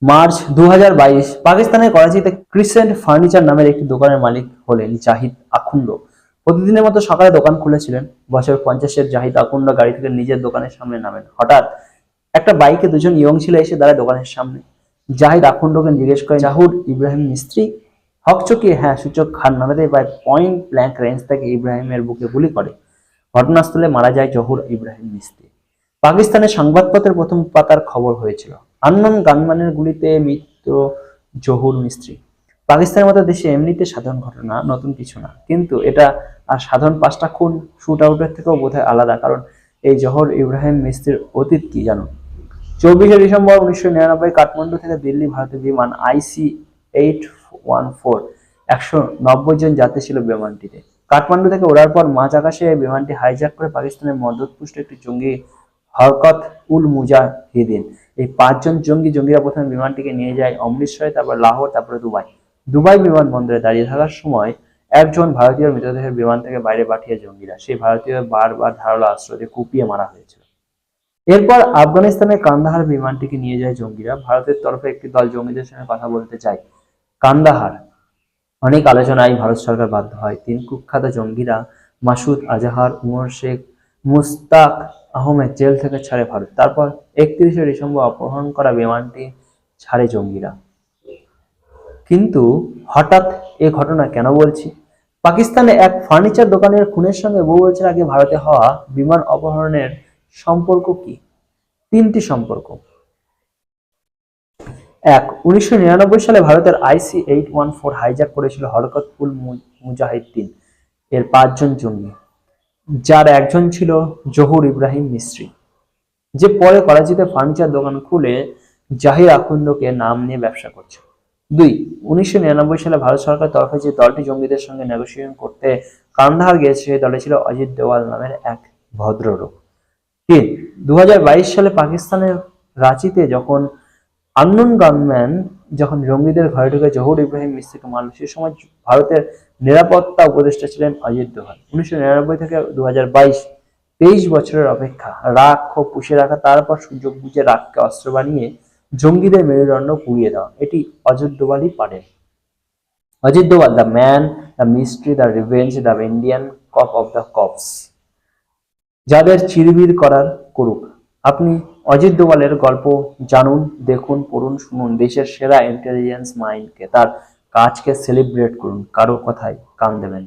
March 2022 পাকিস্তানের করাচিতে crescent furniture নামের একটি দোকানের মালিক হলেন জাহিদ আখুন্দ। প্রতিদিনের মতো সকালে দোকান খুলেছিলেন। বছর 50-এর জাহিদ আখুন্দ গাড়ি থেকে নিজের দোকানের সামনে নামেন। হঠাৎ একটা বাইকে দুজন ইয়ং ছেলে এসে দাঁড়ায় দোকানের সামনে। জাহিদ আখুন্ডকে জিজ্ঞেস করেন, জাহুর ইব্রাহিম মিস্ত্রি? হকচকিয়ে হ্যাঁ সূচক ঘাড় নাড়াতে প্রায় পয়েন্ট ব্ল্যাঙ্ক রেঞ্জ থেকে ইব্রাহিমের বুকে গুলি করে। ঘটনাস্থলে মারা যায় জহুর ইব্রাহিম মিস্ত্রি। পাকিস্তানের সংবাদপত্রের প্রথম পাতার খবর হয়েছিল, আননোন গানম্যানের গুলিতে মৃত্যু জহুর মিস্ত্রি। পাকিস্তানের মতো দেশে এমনিতে সাধারণ ঘটনা, নতুন কিছু না, কিন্তু এটা আর সাধারণ 5টা খুন শুট আউটের থেকেও বোধহয় আলাদা, কারণ এই জহুর ইব্রাহিম মিস্ত্রির অতীত কি জানো? 24শে ডিসেম্বর 1999 কাঠমান্ডু থেকে দিল্লি ভারতের বিমান IC-814 190 জন যাত্রী ছিল বিমানটিতে। কাঠমান্ডু থেকে ওড়ার পর মাঝ আকাশে বিমানটি হাইজ্যাক করে পাকিস্তানের মদতপুষ্ট একটি জঙ্গি হরকত উল মুজাহিদিন। এই 5 জন জঙ্গিরা প্রথমে বিমানটিকে নিয়ে যায় অমৃতসরে, তারপর লাহোর, তারপরে দুবাই বিমানবন্দরে দাঁড়িয়ে থাকার সময় একজন ভারতীয় মৃতদেহের বিমান থেকে বাইরে পাঠিয়ে জঙ্গিরা। সেই ভারতীয় বারবার ধারালো অস্ত্র দিয়ে কুপিয়ে মারা হয়েছিল। এরপর আফগানিস্তানের কান্দাহার বিমানটিকে নিয়ে যায় জঙ্গিরা। ভারতের তরফে একটি দল জঙ্গিদের সঙ্গে কথা বলতে চায় কান্দাহার। অনেক আলোচনায় ভারত সরকার বাধ্য হয়। 3 কুখ্যাত জঙ্গিরা মাসুদ আজাহার, উমর শেখ, মুস্তাক আহমেদ জেল থেকে ছাড়ে ভারত। তারপর 31শে ডিসেম্বর অপহরণ করা বিমানটি ছাড়ে জঙ্গিরা। কিন্তু হঠাৎ এ ঘটনা কেন বলছি? পাকিস্তানে এক ফার্নিচার দোকানের খুনের সঙ্গে বহু বছর আগে ভারতে হওয়া বিমান অপহরণের সম্পর্ক কি? 3টি সম্পর্ক। 1, 1999 সালে ভারতের IC-814 হাইজ্যাক করেছিল হরকত উল মুজাহিদিন এর 5 জন জঙ্গি, যার একজন ছিল জহুর ইব্রাহিম মিস্ত্রি, যে পরে করাচিতে ফার্নিচার দোকান খুলে জাহির আখুন্দকে নাম নিয়ে ব্যবসা করছে। 2, 1999 সালে ভারত সরকারের তরফে যে দলটি জঙ্গিদের সঙ্গে নেগোসিয়েশন করতে কান্দাহার গিয়েছে, সেই দলে ছিল অজিত দোভাল নামের এক ভদ্রলোক। 3, 2022 সালে পাকিস্তানের রাঁচিতে যখন আননোন গানম্যান জঙ্গিদের ঘরে ঢুকে জহুর ইব্রাহিম মিস্ত্রিকে মারল, সে সময় ভারতের নিরাপত্তা উপদেষ্টা ছিলেন অজিত দোভাল। 1999 থেকে 2022, 23 বছরের অপেক্ষা, রাগ ও পুষে রাখা, তারপর সুযোগ বুঝে রাগকে অস্ত্র বানিয়ে জঙ্গিদের মেরুদণ্ড পুড়িয়ে দেওয়া, এটি অজিত দোভালই পারেন। Ajit Doval, the man, the mystery, the revenge, the Indian cop of the cops. যাদের চিরবির করার করুক। আপনি অজিত দোভালের গল্প জানুন, দেখুন, পড়ুন, শুনুন। দেশের সেরা ইন্টেলিজেন্স মাইন্ডকে, তার কাজকে সেলিব্রেট করুন, কারো কথায় কান দেবেন।